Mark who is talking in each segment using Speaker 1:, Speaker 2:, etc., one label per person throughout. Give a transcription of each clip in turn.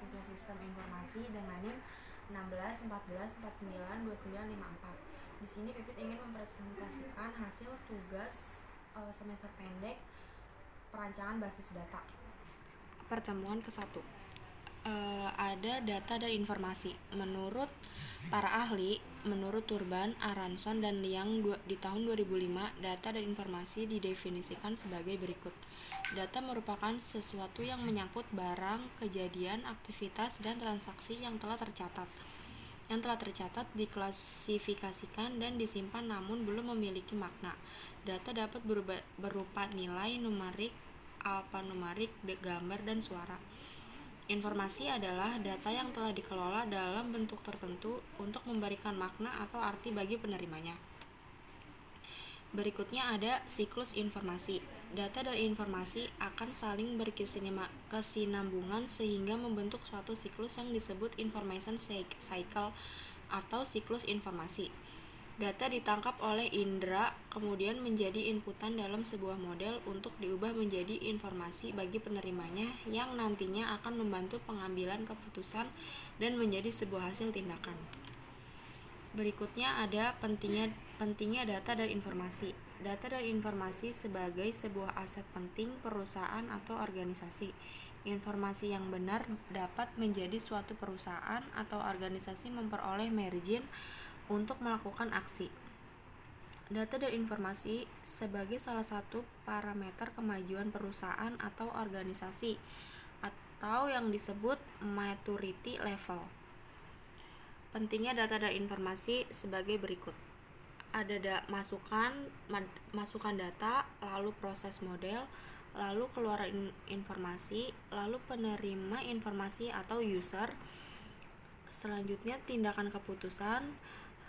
Speaker 1: mahasiswa Sistem Informasi dengan NIM 16 14 49 29 54. Di sini Pipit ingin mempresentasikan hasil tugas semester pendek perancangan basis data. Pertemuan ke-1. Ada data dan informasi. Menurut para ahli, menurut Turban, Aronson, dan Liang di tahun 2005, data dan informasi didefinisikan sebagai berikut. Data merupakan sesuatu yang menyangkut barang, kejadian, aktivitas, dan transaksi yang telah tercatat. Yang telah tercatat diklasifikasikan dan disimpan namun belum memiliki makna. Data dapat berupa nilai numerik, alfanumerik, gambar, dan suara. Informasi adalah data yang telah dikelola dalam bentuk tertentu untuk memberikan makna atau arti bagi penerimanya. Berikutnya ada siklus informasi. Data dan informasi akan saling berkesinambungan sehingga membentuk suatu siklus yang disebut information cycle atau siklus informasi. Data ditangkap oleh indera, kemudian menjadi inputan dalam sebuah model untuk diubah menjadi informasi bagi penerimanya yang nantinya akan membantu pengambilan keputusan dan menjadi sebuah hasil tindakan. Berikutnya ada pentingnya data dan informasi. Data dan informasi sebagai sebuah aset penting perusahaan atau organisasi. Informasi yang benar dapat menjadi suatu perusahaan atau organisasi memperoleh margin untuk melakukan aksi. Data dan informasi sebagai salah satu parameter kemajuan perusahaan atau organisasi atau yang disebut maturity level. Pentingnya data dan informasi sebagai berikut. Ada masukan data, lalu proses model, lalu keluaran informasi, lalu penerima informasi atau user. Selanjutnya tindakan keputusan,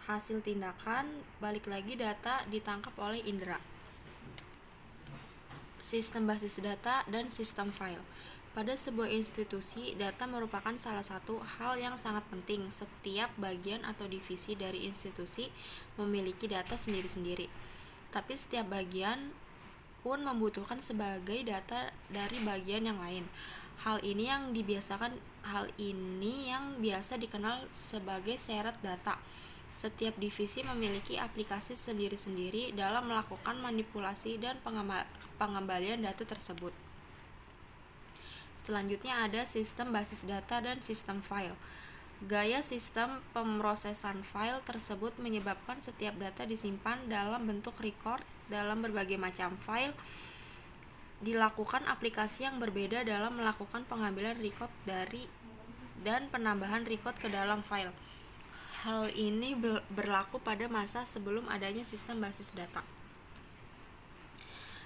Speaker 1: hasil tindakan, balik lagi data ditangkap oleh indera. Sistem basis data dan sistem file. Pada sebuah institusi, data merupakan salah satu hal yang sangat penting. Setiap bagian atau divisi dari institusi memiliki data sendiri-sendiri. Tapi setiap bagian pun membutuhkan sebagai data dari bagian yang lain. Hal ini yang biasa dikenal sebagai syarat data. Setiap divisi memiliki aplikasi sendiri-sendiri dalam melakukan manipulasi dan pengembalian data tersebut. Selanjutnya ada sistem basis data dan sistem file. Gaya sistem pemrosesan file tersebut menyebabkan setiap data disimpan dalam bentuk record dalam berbagai macam file. Dilakukan aplikasi yang berbeda dalam melakukan pengambilan record dari dan penambahan record ke dalam file. Hal ini berlaku pada masa sebelum adanya sistem basis data.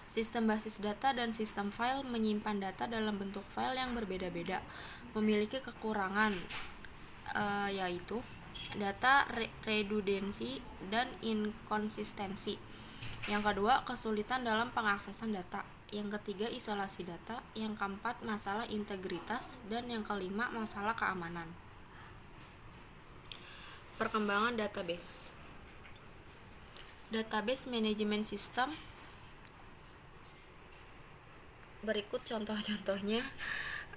Speaker 1: Sistem basis data dan sistem file menyimpan data dalam bentuk file yang berbeda-beda, memiliki kekurangan yaitu data redundansi dan inkonsistensi. Yang kedua, kesulitan dalam pengaksesan data. Yang ketiga, isolasi data. Yang keempat, masalah integritas. Dan yang kelima, masalah keamanan. Perkembangan database. Database management system. Berikut contoh-contohnya.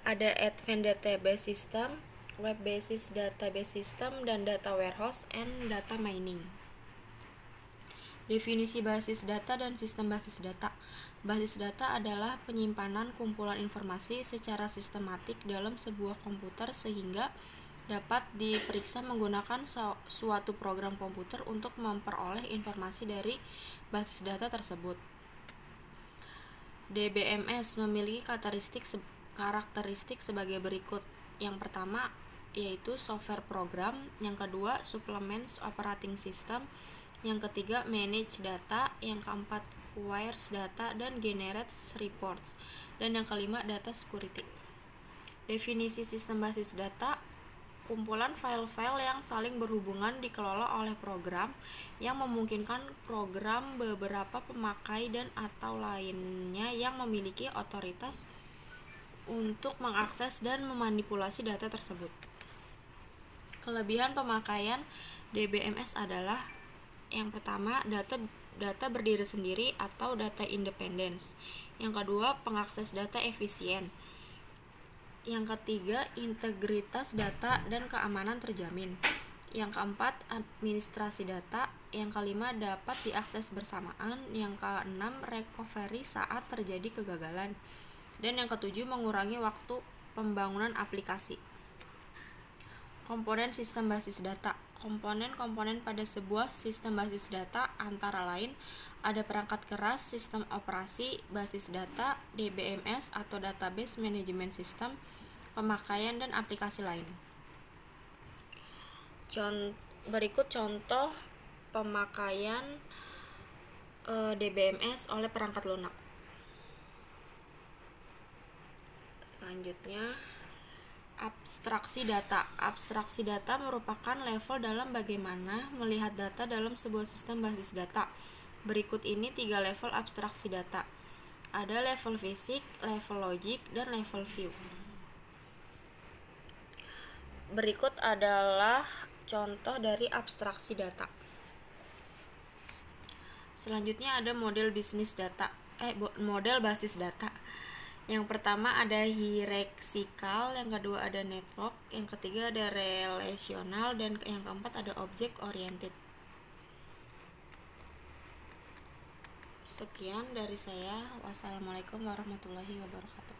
Speaker 1: Ada Advanced Database System, Web Basis Database System, dan Data Warehouse and Data Mining. Definisi basis data dan sistem basis data. Basis data adalah penyimpanan kumpulan informasi secara sistematik dalam sebuah komputer sehingga dapat diperiksa menggunakan suatu program komputer untuk memperoleh informasi dari basis data tersebut. DBMS memiliki karakteristik sebagai berikut. Yang pertama yaitu software program, yang kedua supplements operating system, yang ketiga manage data, yang keempat queries data dan generates reports, dan yang kelima data security. Definisi sistem basis data: kumpulan file-file yang saling berhubungan dikelola oleh program yang memungkinkan program beberapa pemakai dan atau lainnya yang memiliki otoritas untuk mengakses dan memanipulasi data tersebut. Kelebihan pemakaian DBMS adalah: yang pertama, data berdiri sendiri atau data independence. Yang kedua, pengakses data efisien. Yang ketiga, integritas data dan keamanan terjamin. Yang keempat, administrasi data. Yang kelima, dapat diakses bersamaan. Yang keenam, recovery saat terjadi kegagalan. Dan yang ketujuh, mengurangi waktu pembangunan aplikasi. Komponen sistem basis data. Komponen-komponen pada sebuah sistem basis data antara lain ada perangkat keras, sistem operasi, basis data, DBMS atau Database Management System, pemakaian dan aplikasi lain. Berikut contoh pemakaian DBMS oleh perangkat lunak. Selanjutnya, abstraksi data. Abstraksi data merupakan level dalam bagaimana melihat data dalam sebuah sistem basis data. Berikut ini 3 level abstraksi data. Ada level fisik, level logik, dan level view. Berikut adalah contoh dari abstraksi data. Selanjutnya ada model bisnis data, model basis data. Yang pertama ada hierarchical, yang kedua ada network, yang ketiga ada relational, dan yang keempat ada object oriented. Sekian dari saya. Wassalamualaikum warahmatullahi wabarakatuh.